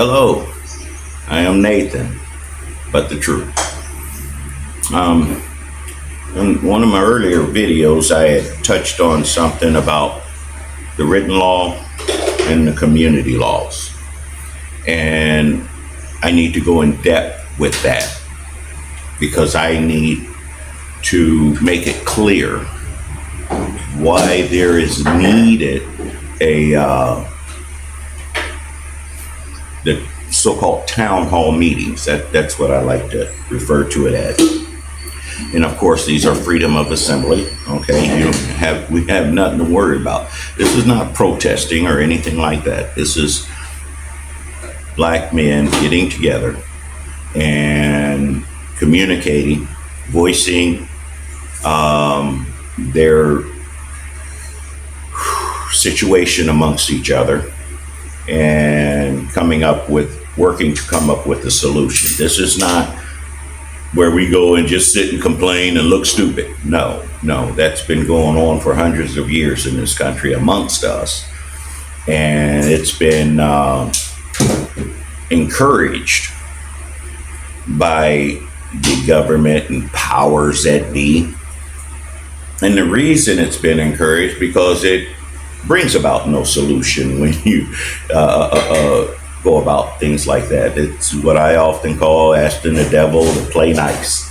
Hello, I am Nathan, but the truth. In one of my earlier videos, I had touched on something about the written law and the community laws. And I need to go in depth with that because I need to make it clear why there is needed the so-called town hall meetings. That's what I like to refer to it as. And of course, these are freedom of assembly. Okay, we have nothing to worry about. This is not protesting or anything like that. This is black men getting together and communicating, voicing their situation amongst each other, and working to come up with a solution. This is not where we go and just sit and complain and look stupid. No, that's been going on for hundreds of years in this country amongst us. And it's been encouraged by the government and powers that be. And the reason it's been encouraged because it brings about no solution when you go about things like that. It's what I often call asking the devil to play nice.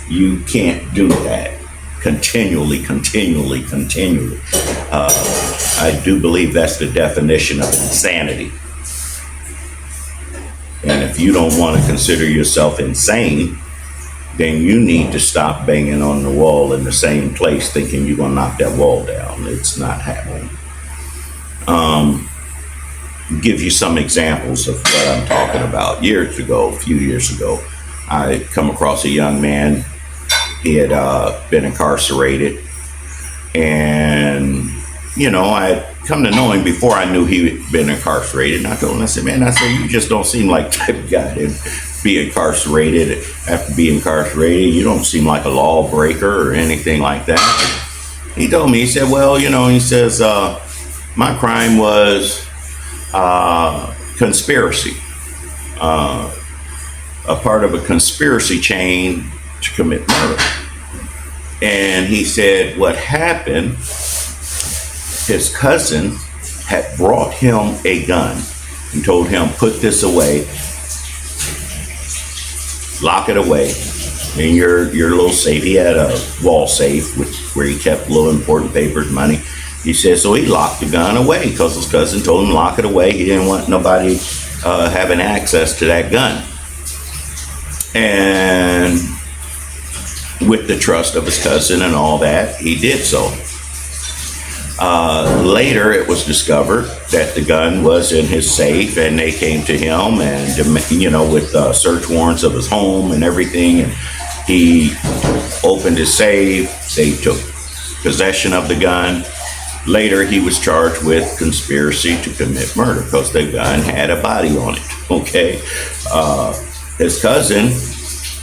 You can't do that continually. I do believe that's the definition of insanity. And if you don't want to consider yourself insane, then you need to stop banging on the wall in the same place thinking you're going to knock that wall down. It's not happening. Give you some examples of what I'm talking about. A few years ago, I come across a young man. He had been incarcerated. And, I had come to know him before I knew he had been incarcerated. And I told him, I said, you just don't seem like the type of guy to be incarcerated. After being incarcerated, you don't seem like a lawbreaker or anything like that. He told me, he said, my crime was conspiracy, a part of a conspiracy chain to commit murder. And he said what happened, his cousin had brought him a gun and told him, put this away, lock it away in your little safe. He had a wall safe where he kept little important papers, money. He said, so he locked the gun away because his cousin told him to lock it away. He didn't want nobody having access to that gun. And with the trust of his cousin and all that, he did so. Later, it was discovered that the gun was in his safe, and they came to him and, with search warrants of his home and everything. And he opened his safe. They took possession of the gun. Later, he was charged with conspiracy to commit murder because the gun had a body on it. Okay. His cousin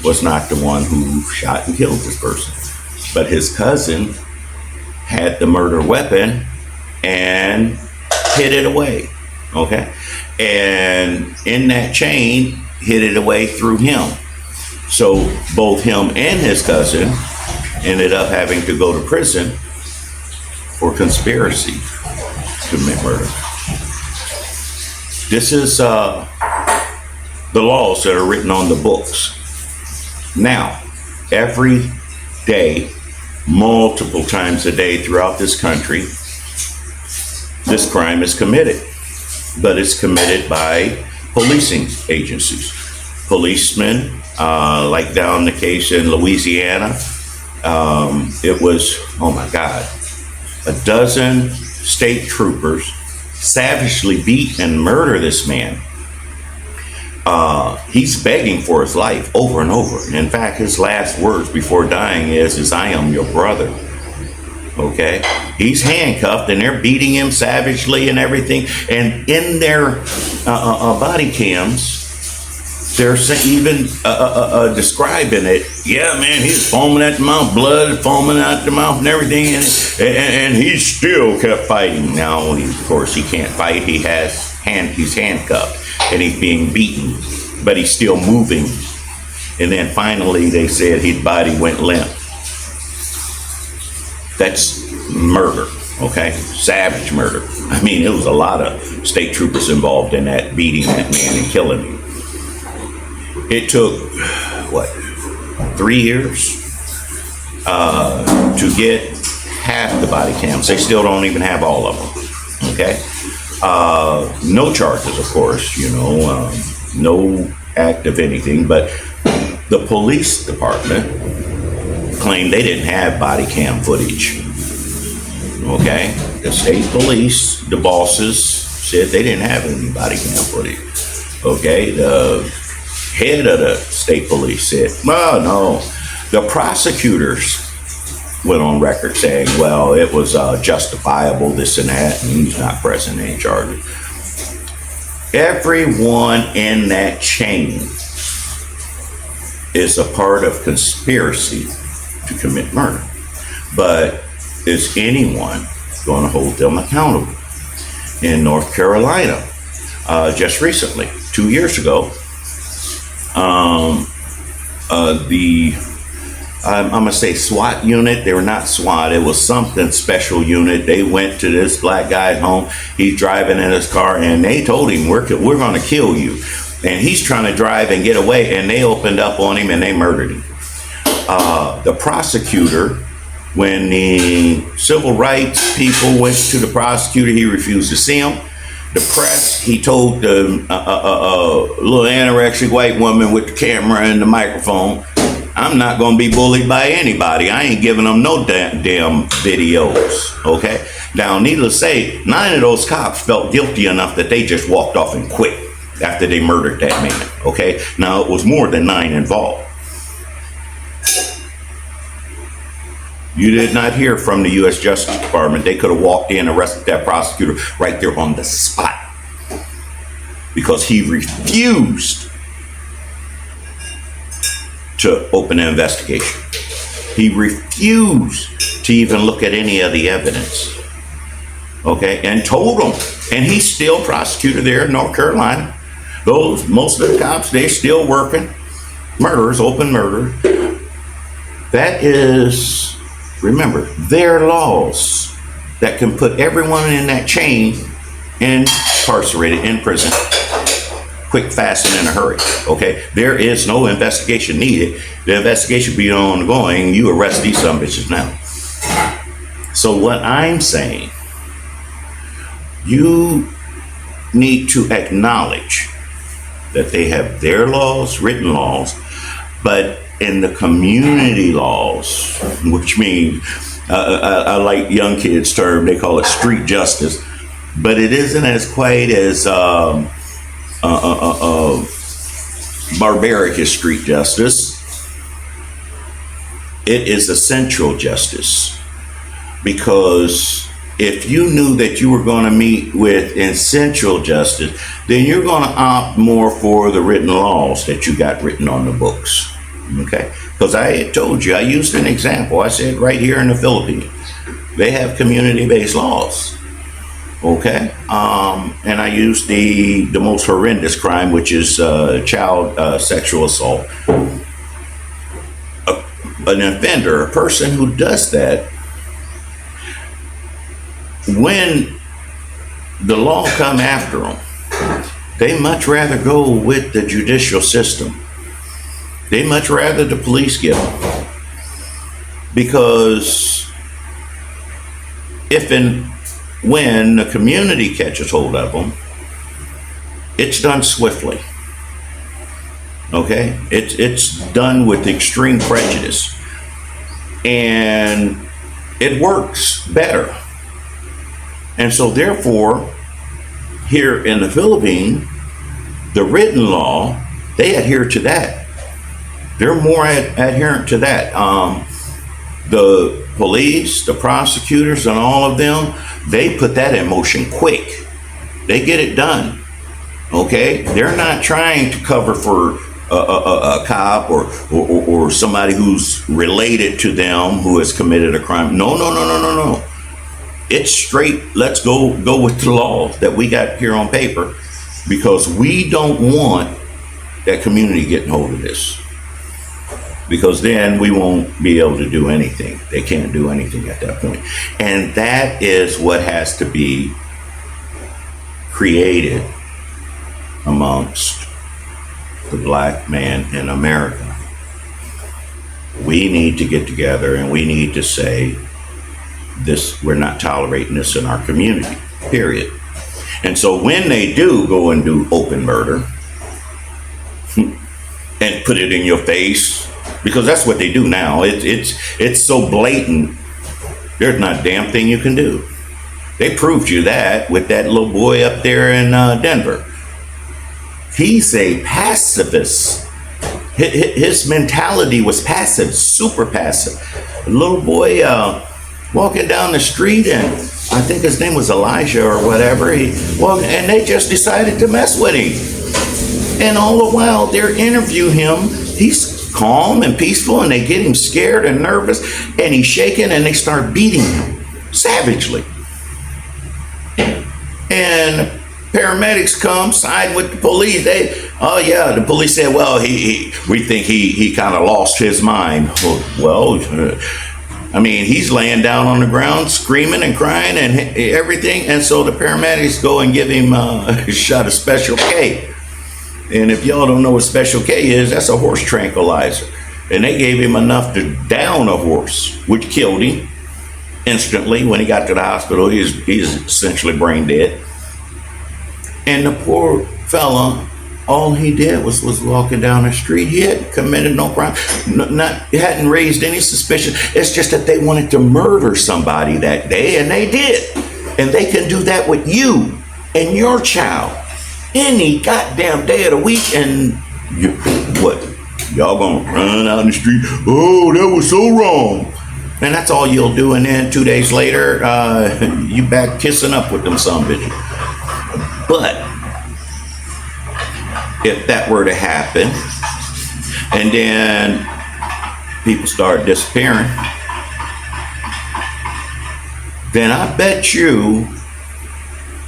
was not the one who shot and killed this person, but his cousin had the murder weapon and hid it away. Okay. And in that chain, hid it away through him. So both him and his cousin ended up having to go to prison for conspiracy to commit murder. This is the laws that are written on the books. Now, every day, multiple times a day throughout this country, this crime is committed, but it's committed by policing agencies. Policemen, like down the case in Louisiana, it was, oh my God, a dozen state troopers savagely beat and murder this man. He's begging for his life over and over. In fact, his last words before dying is I am your brother. Okay? He's handcuffed and they're beating him savagely and everything. And in their body cams, even describing it. Yeah, man, he's foaming at the mouth, blood foaming out the mouth and everything, and he still kept fighting. Now, of course, he can't fight. He's handcuffed and he's being beaten, but he's still moving. And then finally, they said his body went limp. That's murder, okay? Savage murder. I mean, it was a lot of state troopers involved in that, beating that man and killing him. It took, 3 years to get half the body cams. They still don't even have all of them, okay? No charges, of course, no act of anything, but the police department claimed they didn't have body cam footage, okay? The state police, the bosses, said they didn't have any body cam footage, okay? The head of the state police said, well, no. The prosecutors went on record saying, well, it was justifiable, this and that, and he's not pressing any charges. Everyone in that chain is a part of conspiracy to commit murder. But is anyone going to hold them accountable? In North Carolina, just recently, 2 years ago, I'm going to say SWAT unit. They were not SWAT. It was something special unit. They went to this black guy's home. He's driving in his car, and they told him, we're going to kill you. And he's trying to drive and get away, and they opened up on him, and they murdered him. The prosecutor, when the civil rights people went to the prosecutor, he refused to see him. The press, he told the little anorexic white woman with the camera and the microphone, I'm not going to be bullied by anybody. I ain't giving them no damn videos, okay? Now, needless to say, 9 of those cops felt guilty enough that they just walked off and quit after they murdered that man, okay? Now, it was more than 9 involved. You did not hear from the U.S. Justice Department. They could have walked in and arrested that prosecutor right there on the spot because he refused to open an investigation. He refused to even look at any of the evidence, okay, and told them. And he's still prosecutor there in North Carolina. Most of the cops, they're still working. Murderers, open murder. That is, remember, their laws that can put everyone in that chain incarcerated in prison. Quick, fast, and in a hurry, okay? There is no investigation needed. The investigation be ongoing. You arrest these some bitches now. So what I'm saying, you need to acknowledge that they have their laws, written laws, but in the community laws, which means, I like young kids' term, they call it street justice, but it isn't as quite as barbaric as street justice. It is essential justice, because if you knew that you were going to meet with essential justice, then you're going to opt more for the written laws that you got written on the books, okay? Because I had told you, I used an example. I said right here in the Philippines, they have community-based laws. Okay, and I used the most horrendous crime, which is child sexual assault. An offender, a person who does that, when the law come after them, they much rather go with the judicial system. They much rather the police get them, because if and when the community catches hold of them, it's done swiftly. Okay? It's done with extreme prejudice. And it works better. And so therefore, here in the Philippines, the written law, they adhere to that. They're more adherent to that. The police, the prosecutors, and all of them, they put that in motion quick. They get it done. Okay, they're not trying to cover for a cop or somebody who's related to them who has committed a crime. No, no, no, no, no, no. It's straight. Let's go with the law that we got here on paper, because we don't want that community getting hold of this. Because then we won't be able to do anything. They can't do anything at that point. And that is what has to be created amongst the black man in America. We need to get together and we need to say this, we're not tolerating this in our community, period. And so when they do go and do open murder and put it in your face, because that's what they do now. It's so blatant. There's not a damn thing you can do. They proved you that with that little boy up there in Denver. He's a pacifist. His mentality was passive, super passive. A little boy walking down the street, and I think his name was Elijah or whatever. And they just decided to mess with him. And all the while they're interviewing him, he's calm and peaceful, and they get him scared and nervous, and he's shaking, and they start beating him savagely. And paramedics come, side with the police. The police said, well, we think he kind of lost his mind. Well, I mean, he's laying down on the ground, screaming and crying and everything. And so the paramedics go and give him a shot of Special K. And if y'all don't know what Special K is, that's a horse tranquilizer. And they gave him enough to down a horse, which killed him instantly. When he got to the hospital, he's essentially brain dead. And the poor fella, all he did was walking down the street. He hadn't committed no crime, he hadn't raised any suspicion. It's just that they wanted to murder somebody that day, and they did. And they can do that with you and your child any goddamn day of the week. And y'all gonna run out in the street? Oh, that was so wrong. And that's all you'll do. And then 2 days later, you back kissing up with them some bitches. But if that were to happen, and then people start disappearing, then I bet you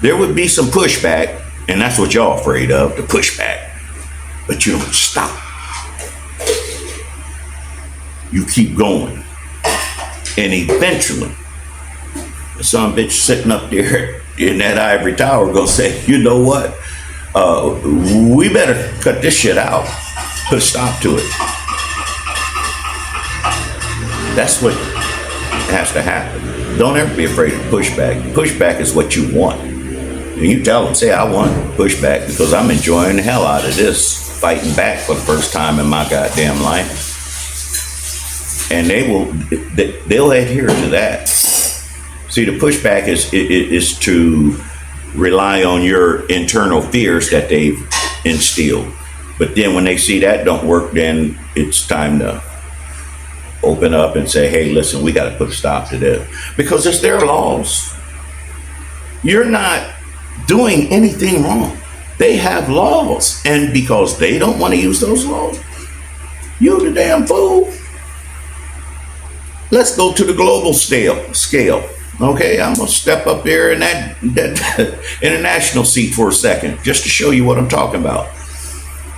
there would be some pushback. And that's what y'all afraid of, the pushback. But you don't stop. You keep going. And eventually, some bitch sitting up there in that ivory tower gonna say, you know what? We better cut this shit out. Put a stop to it. That's what has to happen. Don't ever be afraid of pushback. Pushback is what you want. And you tell them, say, I want pushback because I'm enjoying the hell out of this, fighting back for the first time in my goddamn life. And they'll adhere to that. See, the pushback is to rely on your internal fears that they've instilled. But then when they see that don't work, then it's time to open up and say, hey, listen, we got to put a stop to this. Because it's their laws. You're not doing anything wrong. They have laws. And because they don't want to use those laws, you the damn fool. Let's go to the global scale. Okay, I'm going to step up there in that international seat for a second, just to show you what I'm talking about.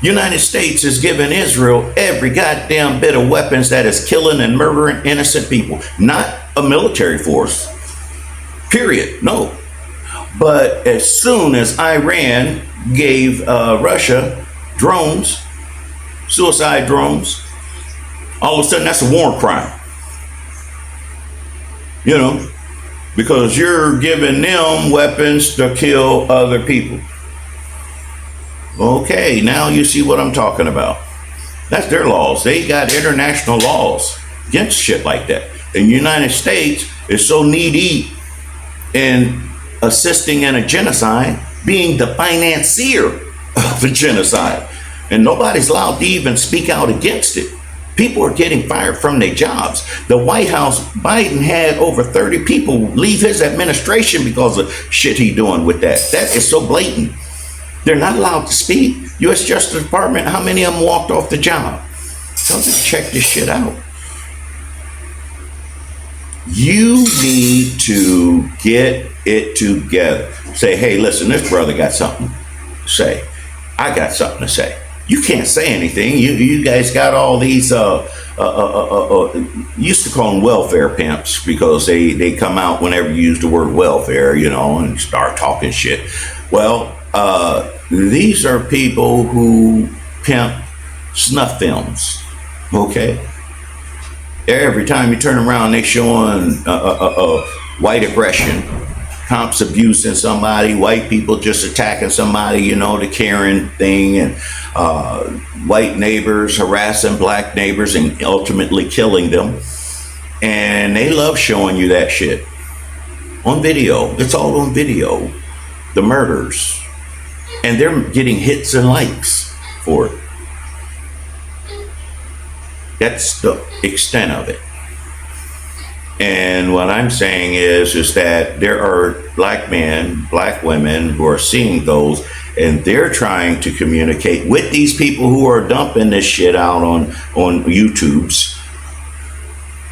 United States has given Israel every goddamn bit of weapons that is killing and murdering innocent people. Not a military force. Period. No. But as soon as Iran gave Russia drones, suicide drones, all of a sudden that's a war crime. You know, because you're giving them weapons to kill other people. Okay, now you see what I'm talking about. That's their laws. They got international laws against shit like that. And the United States is so knee-deep in assisting in a genocide, being the financier of a genocide. And nobody's allowed to even speak out against it. People are getting fired from their jobs. The White House, Biden had over 30 people leave his administration because of shit he doing with that. That is so blatant. They're not allowed to speak. U.S. Justice Department, how many of them walked off the job? Come check this shit out. You need to get it together. Say, hey, listen, this brother got something to say. I got something to say. You can't say anything. You guys got all these, used to call them welfare pimps because they come out whenever you use the word welfare, and start talking shit. Well, these are people who pimp snuff films, okay? Every time you turn around, they showing white aggression, cops abusing somebody, white people just attacking somebody, the Karen thing, and white neighbors harassing black neighbors and ultimately killing them. And they love showing you that shit on video. It's all on video, the murders. And they're getting hits and likes for it. That's the extent of it. And what I'm saying is that there are black men, black women who are seeing those, and they're trying to communicate with these people who are dumping this shit out on YouTubes.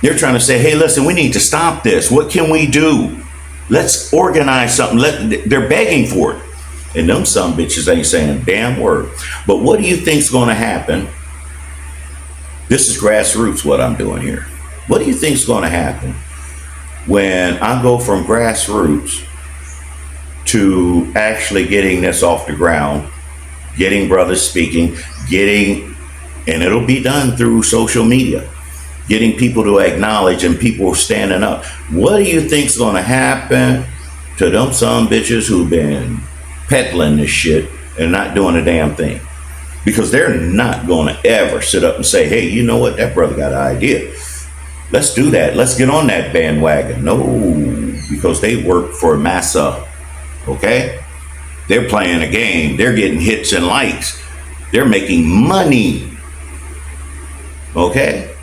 They're trying to say, hey, listen, we need to stop this. What can we do? Let's organize something. They're begging for it. And them some bitches ain't saying a damn word. But what do you think's going to happen? This is grassroots, what I'm doing here. What do you think's going to happen when I go from grassroots to actually getting this off the ground, getting brothers speaking, and it'll be done through social media, getting people to acknowledge and people standing up. What do you think's going to happen to them some bitches who've been peddling this shit and not doing a damn thing? Because they're not going to ever sit up and say, hey, you know what? That brother got an idea. Let's do that. Let's get on that bandwagon. No, because they work for massa. Okay? They're playing a game. They're getting hits and likes. They're making money. Okay?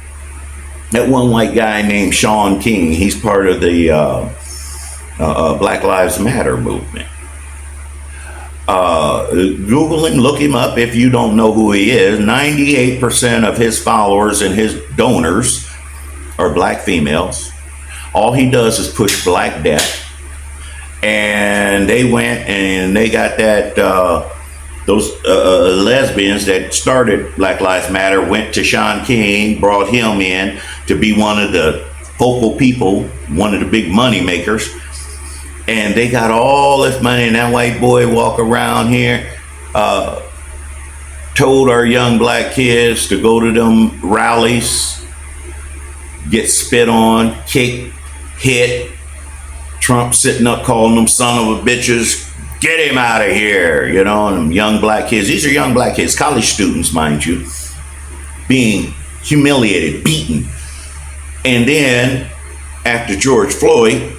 That one white guy named Shaun King, he's part of the Black Lives Matter movement. Google him, look him up if you don't know who he is. 98% of his followers and his donors are black females. All he does is push black death. And they went and they got that, those lesbians that started Black Lives Matter went to Shaun King, brought him in to be one of the focal people, one of the big money makers. And they got all this money, and that white boy walk around here, told our young black kids to go to them rallies, get spit on, kicked, hit. Trump sitting up calling them son of a bitches, get him out of here, and them young black kids. These are young black kids, college students, mind you, being humiliated, beaten. And then after George Floyd,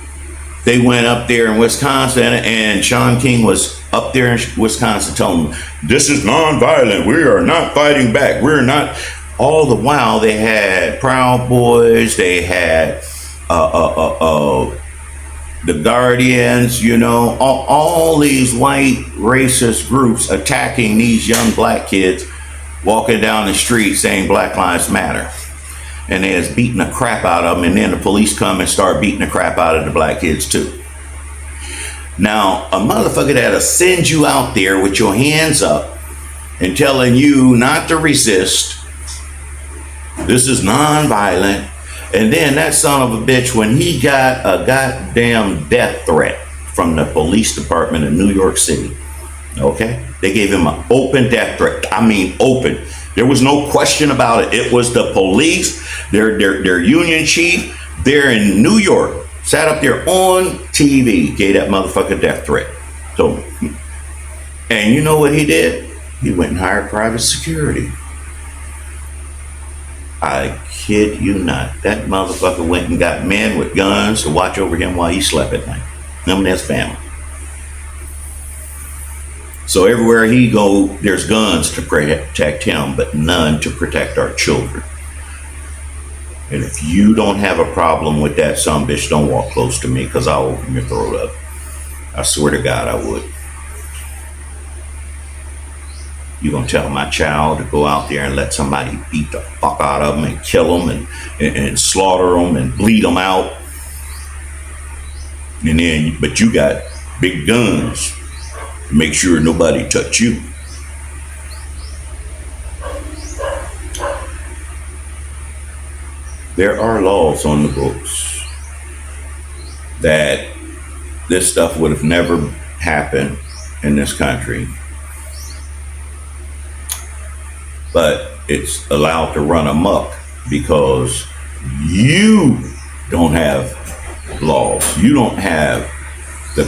they went up there in Wisconsin, and Shaun King was up there in Wisconsin telling them, this is nonviolent. We are not fighting back. We're not. All the while, they had Proud Boys. They had the Guardians, all these white racist groups attacking these young black kids walking down the street saying Black Lives Matter. And they was beating the crap out of them, and then the police come and start beating the crap out of the black kids too. Now, a motherfucker that'll send you out there with your hands up and telling you not to resist, this is non-violent, and then that son of a bitch, when he got a goddamn death threat from the police department in New York City, okay? They gave him an open death threat. I mean, open. There was no question about it. It was the police, their union chief, they're in New York, sat up there on TV, gave that motherfucker death threat. So, and you know what he did? He went and hired private security. I kid you not. That motherfucker went and got men with guns to watch over him while he slept at night. Him and his family. So everywhere he go, there's guns to protect him, but none to protect our children. And if you don't have a problem with that, some bitch, don't walk close to me, because I'll open your throat up. I swear to God, I would. You gonna tell my child to go out there and let somebody beat the fuck out of them and kill them and slaughter them and bleed them out? And then, but you got big guns to make sure nobody touch you. There are laws on the books that this stuff would have never happened in this country, but it's allowed to run amok because you don't have laws. You don't have the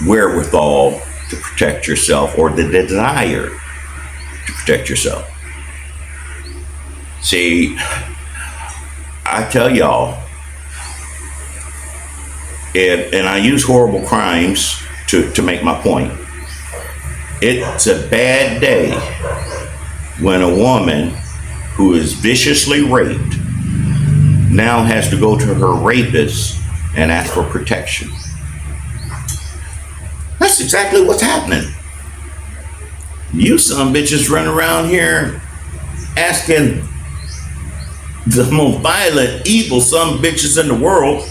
wherewithal to protect yourself or the desire to protect yourself. See, I tell y'all, and I use horrible crimes to make my point. It's a bad day when a woman who is viciously raped now has to go to her rapist and ask for protection. That's exactly what's happening. You some bitches run around here asking the most violent, evil some bitches in the world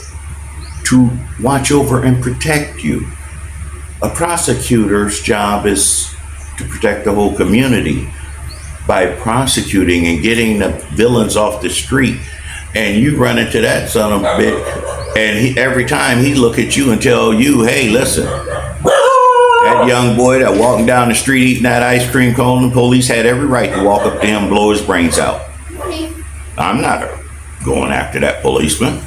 to watch over and protect you. A prosecutor's job is to protect the whole community by prosecuting and getting the villains off the street. And you run into that son of a bitch, and every time he look at you and tell you, hey, listen, that young boy that walking down the street eating that ice cream cone, the police had every right to walk up to him and blow his brains out. I'm not going after that policeman.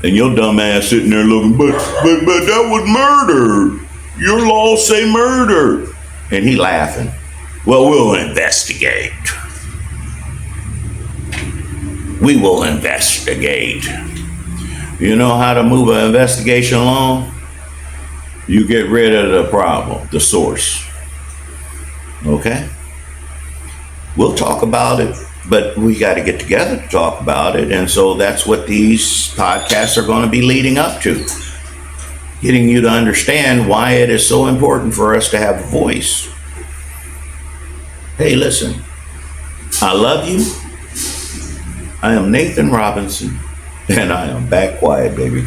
And your dumb ass sitting there looking, but that was murder. Your laws say murder. And he laughing. Well, we'll investigate. We will investigate. You know how to move an investigation along? You get rid of the problem, the source. Okay? We'll talk about it, but we got to get together to talk about it. And so that's what these podcasts are going to be leading up to. Getting you to understand why it is so important for us to have a voice. Hey, listen, I love you. I am Nathan Robinson, and I am back quiet, baby.